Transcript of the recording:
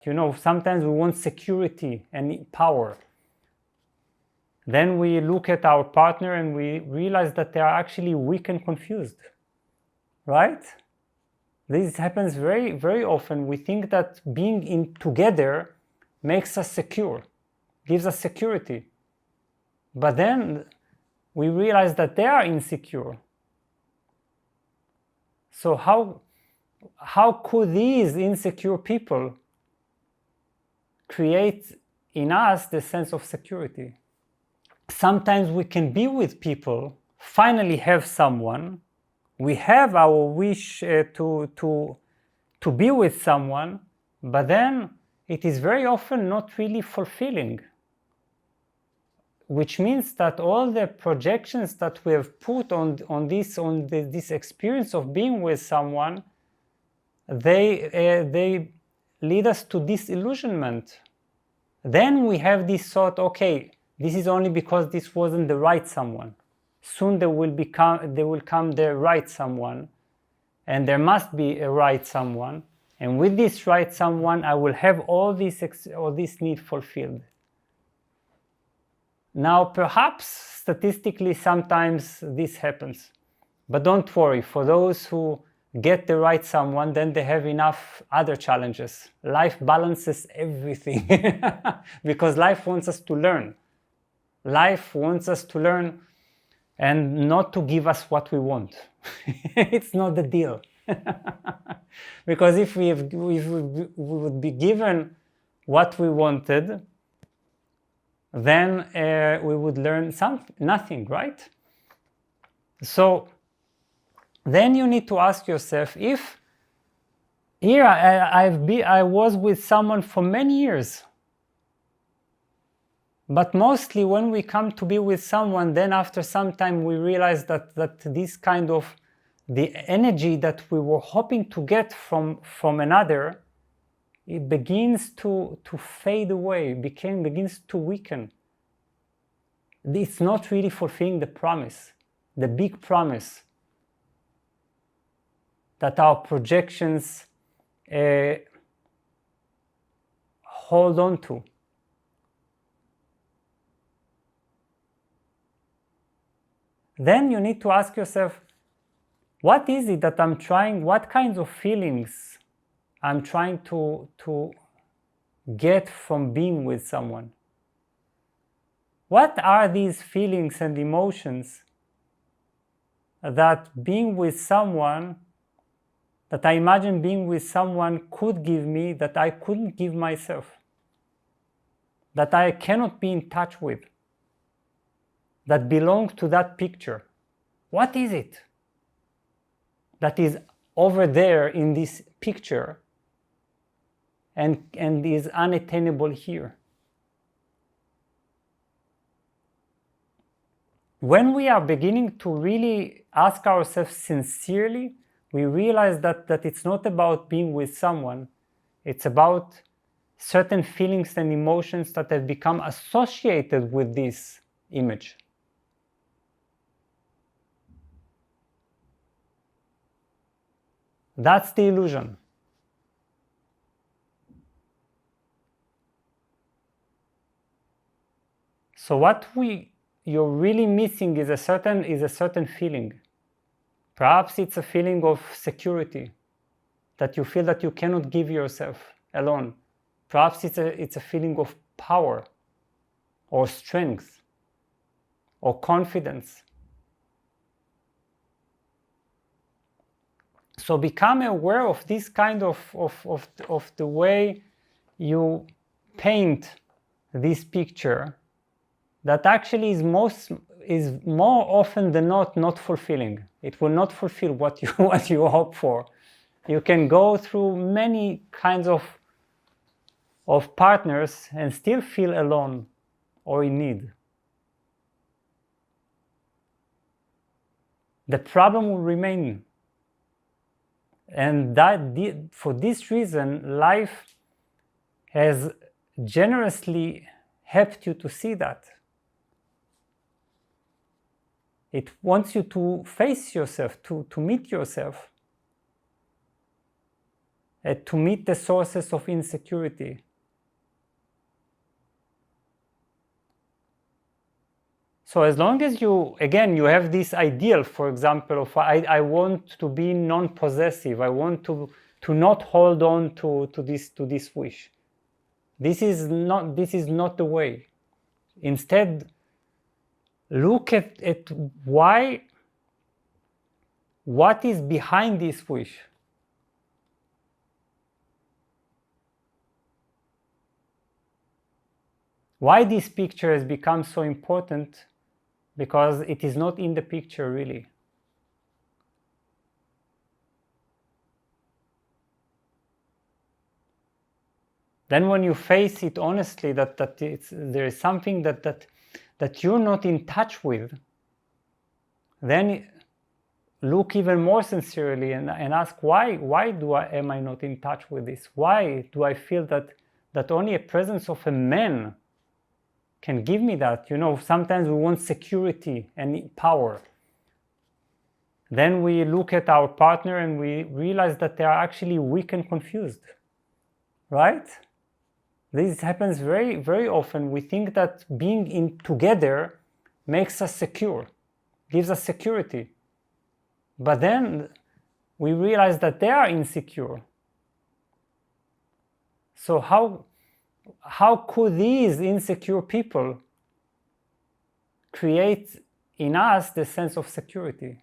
Sometimes we want security and power. Then we look at our partner and we realize that they are actually weak and confused, right? This happens very, very often. We think that being together makes us secure, gives us security. But then we realize that they are insecure. So how could these insecure people create in us the sense of security? Sometimes we can be with people, finally have someone, we have our wish to be with someone, but then it is very often not really fulfilling. Which means that all the projections that we have put on this experience of being with someone, they lead us to disillusionment. Then we have this thought, okay, this is only because this wasn't the right someone. Soon there will come the right someone, and there must be a right someone, and with this right someone I will have all this need fulfilled. Now perhaps statistically sometimes this happens, but don't worry, for those who get the right someone, then they have enough other challenges. Life balances everything because life wants us to learn. Life wants us to learn and not to give us what we want. It's not the deal. Because if we would be given what we wanted, then we would learn nothing, right? So then you need to ask yourself, if here I was with someone for many years, but mostly when we come to be with someone, then after some time we realize that this kind of the energy that we were hoping to get from another, it begins to fade away, begins to weaken. It's not really fulfilling the promise, the big promise that our projections hold on to. Then you need to ask yourself, what is it that I'm trying, what kinds of feelings I'm trying to get from being with someone? What are these feelings and emotions that being with someone, that I imagine being with someone could give me that I couldn't give myself, that I cannot be in touch with, that belong to that picture? What is it that is over there in this picture and is unattainable here? When we are beginning to really ask ourselves sincerely, we realize that it's not about being with someone, it's about certain feelings and emotions that have become associated with this image. That's the illusion. So what you're really missing is a certain feeling. Perhaps it's a feeling of security, that you feel that you cannot give yourself alone. Perhaps it's a feeling of power or strength or confidence. So become aware of this kind of the way you paint this picture that actually is more often than not fulfilling. It will not fulfill what you hope for. You can go through many kinds of partners and still feel alone or in need. The problem will remain. And for this reason, life has generously helped you to see that. It wants you to face yourself, to meet yourself. to meet the sources of insecurity. So as long as you have this ideal, for example, of I want to be non-possessive, I want to not hold on to this wish. This is not the way. Instead, look at what is behind this wish. Why this picture has become so important? Because it is not in the picture really. Then when you face it honestly, that there is something that you're not in touch with, then look even more sincerely and ask, why am I not in touch with this? Why do I feel that only a presence of a man can give me that? Sometimes we want security and power. Then we look at our partner and we realize that they are actually weak and confused, right? This happens very, very often. We think that being together makes us secure, gives us security. But then we realize that they are insecure. So how could these insecure people create in us the sense of security?